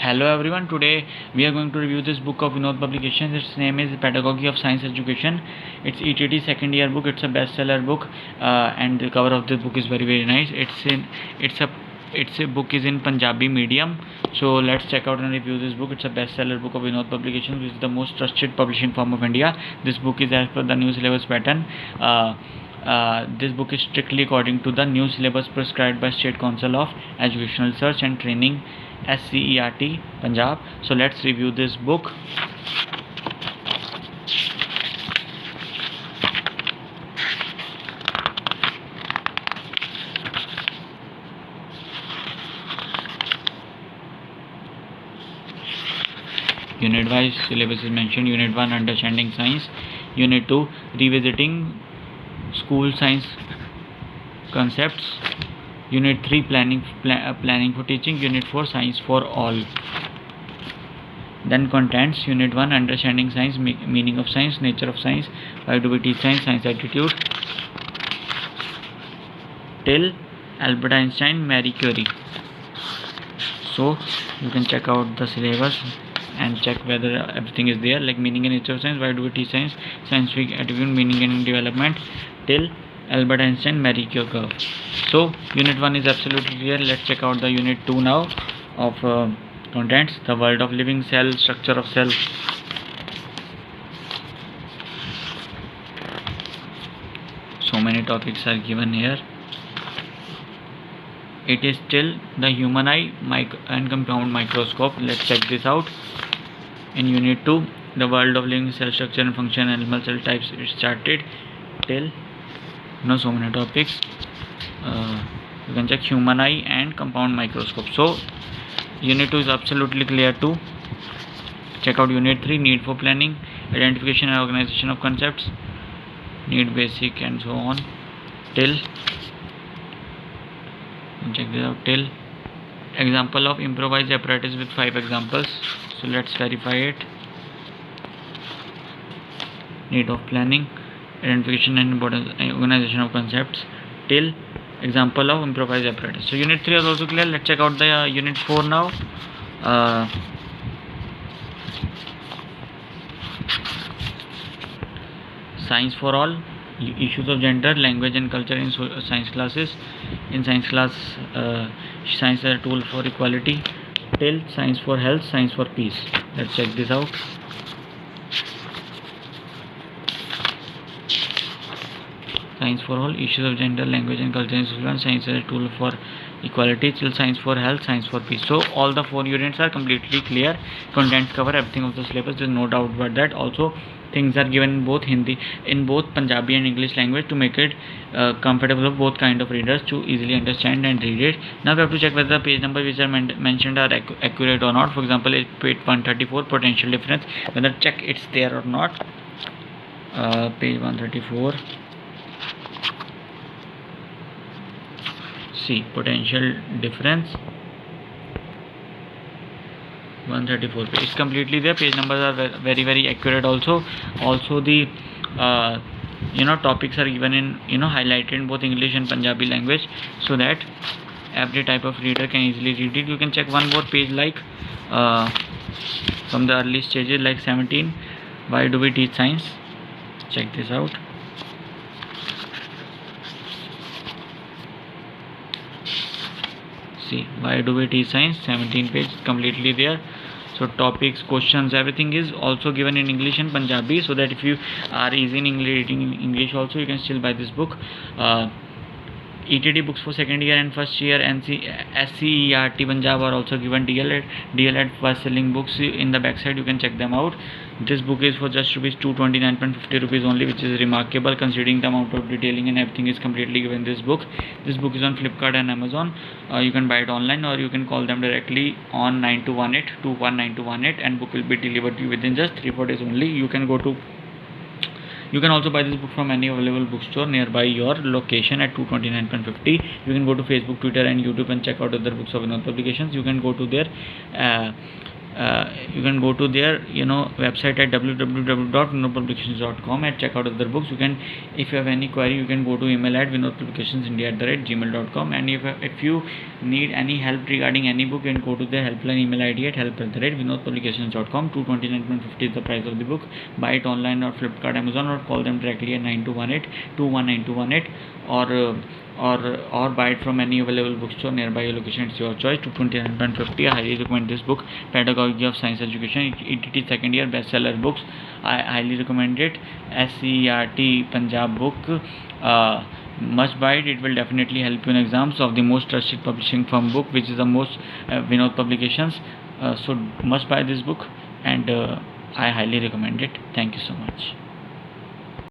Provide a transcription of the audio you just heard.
Hello everyone, today we are going to review this book of Vinod Publications. Its name is Pedagogy of Science Education. It's ETT second year book. It's a bestseller book, and the cover of this book is very nice. It's a book is in Punjabi medium. So let's check out and review this book. It's a bestseller book of Vinod Publications, which is the most trusted publishing firm of India. This book is as per the new syllabus pattern. This book is strictly according to the new syllabus prescribed by State Council of Educational Research and Training, SCERT, Punjab. So let's review this book. Unit wise syllabus is mentioned. Unit 1, Understanding Science. Unit 2, Revisiting School Science Concepts. Unit 3, Planning for Teaching. Unit 4, Science for All. Then contents: Unit 1, Understanding Science, Meaning of Science, Nature of Science, Why do we teach science, Science attitude, till Albert Einstein, Marie Curie. So you can check out the syllabus and check whether everything is there, like meaning and nature of science, why do we teach science, scientific attitude, meaning and development, till Albert Einstein, Marie Curie curve. So unit 1 is absolutely clear. Let's check out the unit 2 now of contents: the world of living, cell, structure of cell. So many topics are given here. It is still the human eye and compound microscope. Let's check this out. In unit 2, the world of living, cell structure and function, animal cell types, it started till so many topics. You can check human eye and compound microscope. So unit 2 is absolutely clear too. Check out unit 3, need for planning, identification and organization of concepts, need basic and so on, till check this out, till example of improvised apparatus with 5 examples. So let's verify it. Need of planning, identification and importance, organization of concepts, till example of improvised apparatus. So unit 3 is also clear. Let's check out the unit 4 now. Science for all, issues of gender, language and culture in science classes. In science class, science as a tool for equality, till science for health, science for peace. Let's check this out. Science for all, issues of gender, language and culture in science as a tool for equality, till science for health, science for peace. So all the 4 units are completely clear. Contents cover everything of the syllabus. There is no doubt about that. Also things are given in both Hindi, in both Punjabi and English language, to make it comfortable for both kind of readers to easily understand and read it. Now we have to check whether the page number which are mentioned are accurate or not. For example, page 134, potential difference, whether check it's there or not. Page 134, see potential difference, 134 page. It's completely there. Page numbers are very accurate. Also the topics are given in highlighted in both English and Punjabi language, so that every type of reader can easily read it. You can check one more page, like from the early stages, like 17, why do we teach science. Check this out. See, why do we teach science, 17 page, completely there. So topics, questions, everything is also given in English and Punjabi, so that if you are easy in reading in English also, you can still buy this book. ETT books for second year and first year, SCERT Punjab are also given. DLED first selling books in the back side, you can check them out. This book is for just rupees 229.50 rupees only, which is remarkable considering the amount of detailing and everything is completely given in this book. This book is on Flipkart and Amazon. You can buy it online, or you can call them directly on 9218 and book will be delivered to you within just 3-4 days only. You can also buy this book from any available bookstore nearby your location at 229.50. You can go to Facebook, Twitter and YouTube and check out other books of Vinod Publications. You can go to their You can go to their website at www.vinodpublications.com and check out other books. You can, if you have any query, you can go to email at vinodpublicationsindia@gmail.com, and if you need any help regarding any book, you can go to their helpline email ID at help@vinodpublications.com. 229.50 is the price of the book. Buy it online or Flipkart, Amazon, or call them directly at 9218 or buy it from any available bookstore nearby your location. It's your choice. 229.50. I highly recommend this book, Pedagogy of Science Education. ETT second year bestseller books. I highly recommend it. SCERT Punjab book. Must buy it. It will definitely help you in exams of the most trusted publishing firm book, which is the most Vinod Publications. So must buy this book, and I highly recommend it. Thank you so much.